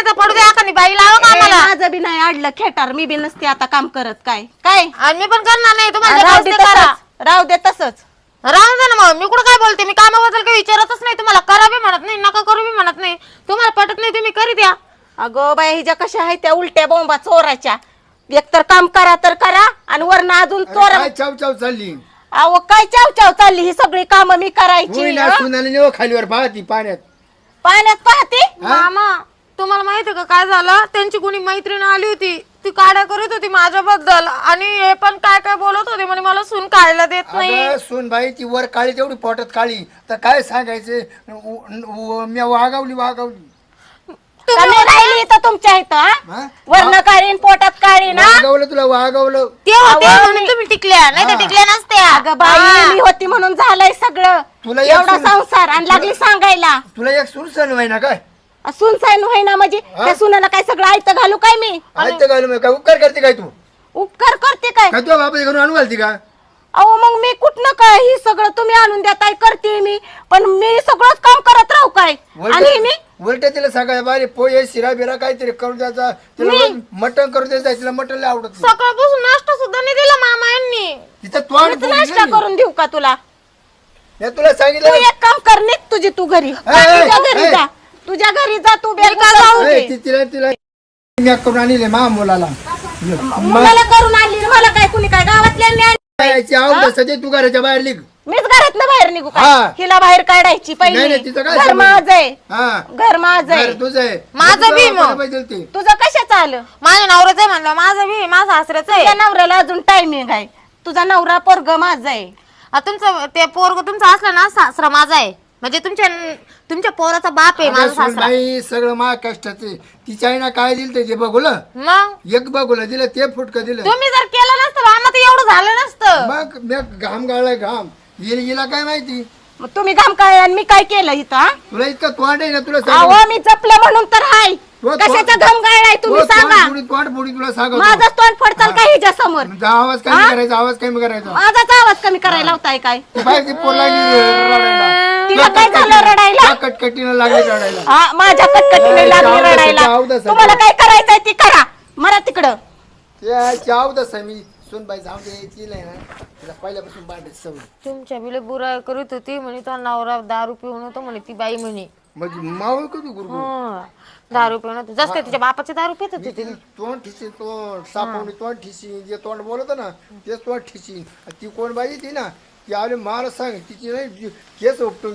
नाही तर पडू द्या एखादी बाई लावा का आम्हाला. माझं बी नाही अडलं खेटार, मी बी नसते आता काम करत. काय काय आणि मी पण करणार नाही तुम्हाला जे राहू करायचं दे ते करा. तसंच, राहू दे तसंच. राहू दे ना मग, मी कुठं काय बोलते, मी कामाबद्दल काही विचारतच नाही तुम्हाला. करा बी म्हणत नाही, नका करू बी म्हणत नाही. तुम्हाला पटत नाही तुम्ही करी द्या. अगं बाई हिच्या कशा आहेत त्या उलट्या बोंबा चोराच्या. एकतर काम करा तर करा आणि वरनं अजून चोर. काय चाव चाव चालली अहो काय चाव चाव चालली, ही सगळी कामं मी करायची. होईना हं? सुनाने नेव खालीवर पाहती पाण्यात. पाण्यात पाहते. मामा तुम्हाला माहितीये का काय झालं, त्यांची कोणी मैत्रीण आली होती, ती काड्या करत होती माझ्याबद्दल आणि हे पण काय काय बोलत होते म्हणे मला सून खायला देत नाही. अगं सून बाई ती वर काळी तेवढी पोटात काळी तर काय सांगायचे. मी वागावली कमी राहिली तर तुमच्या इथं हा? वर्ण काढीन पोटात काढीन. वागवलं तुला वागवलं. ते होते अहो, म्हणून तुम्ही टिकल्या, नाही तर टिकल्या नसत्या. अगं बाई मी होती म्हणून झालंय सगळं. तुला एक एवढा सून- संसार आणि लागली सांगायला. तुला एक सून सण व्हायना काय सुन साईन होईना म्हणजे त्या सुनाला काय सगळं आयतं घालू काय मी? आयतं घालू मग काय उपकार करते काय तू उपकार करते काय? काय तुझ्या बापाच्या घरून आणू घालती का. अहो मग मी कुठनं काय ही सगळं तुम्ही आणून देताय करते मी, पण मी सगळंच काम करत राहू काय? आणि मी उलट तिला सांगायचं बारे पोहे शिरा बिरा काहीतरी करून द्यायचा तिला. मटण करून द्यायचं तिला मटण लय आवडत नाही. सकाळपासून नाश्ता सुद्धा नाही दिला मामा यांनी. तिचं तोंड मीच नाश्ता करून देऊ का तुला? मी तुला तू सांगितलं एक काम कर, निघ तुझी तू घरी. तुझ्या घरी जा, तुझ्या घरी जा. तू बेल का जाऊ दे. तिला तिला मी करून आणले मा मुलाला मुलाला करून आणली मला काय कुणी काय गावातल्यांनी आणली? आवडत सध्या तू घराच्या बाहेर निघ. मीच घरातनं बाहेर निघू हा. का? हिला बाहेर काढायची नाही, पहिली. नाही, तिचं काय घर संबंध? माझं आहे, हा घर माझं आहे. घर तुझं आहे. माझं बी तुला मग. पाहिजे ते. तुझं कशाचं आलं? माझ्या नवऱ्याचं आहे म्हणलं, माझं बी माझं सासऱ्याचं आहे. तुझ्या नवऱ्याला अजून टायमिंग आहे. तुझा नवरा पोरग माझा आहे. तुमचं ते पोरग तुमचं असलं ना, सासरा माझा आहे. म्हणजे तुमच्या पोराचा बाप आहे माझा अगं सासरा. सुनबाई सगळं मा कष्टाचे. तिच्या आईना काय दिलं ते बघूलं. मग एक बघूलं दिलं ते फुटकं दिलं. तुम्ही जर केलं नसतं मामा तर एवढं झालं नसतं. मग मी घाम गाळलाय घाम. हिला काय माहिती. मग तुम्ही घाम काय आणि मी काय केलं इथं? हा? तुला इतकं तोंड आहे ना तुला अहो मी जपलं म्हणून तर हाय. तो- कशाचा घाम गाळलाय तुम्ही सांगा. तोंड फोडी तुला सांगतो. माझा तोंड फडचाल का हिच्या समोर? जा आवाज कमी करायचा आवाज कमी करायचा. माझाच आवाज कमी करायला होताय काय? पाहिजे पोरला तिला काय झालं रडायला? कटकटीनं लागले रडायला. हा माझ्या कटकटीने लागली रडायला. अवदस. तुम्हाला काय करायचंय ती करा, मरा तिकडं. ते चावदस मी सुनबाई जाऊ दे तिला आहे ना तिला पहिल्यापासून बांधायची सवय. तुमच्या बिले बुरा करत होती म्हणे, तो नवरा दारू पिऊन होतो म्हणे, ती बाई म्हणे. म्हणजे मावळ कधी गुरु दारू पिऊन होतो, जसं काय तिच्या बापाची दारू पित होती ती. तोंड ठिसी तोंड सापवणी तोंड ठिसी जे तोंड बोलत ना तेच तोंड ठिसी. ती कोण बाई ती ना ती आले मला सांग तिची नाही केस उपटून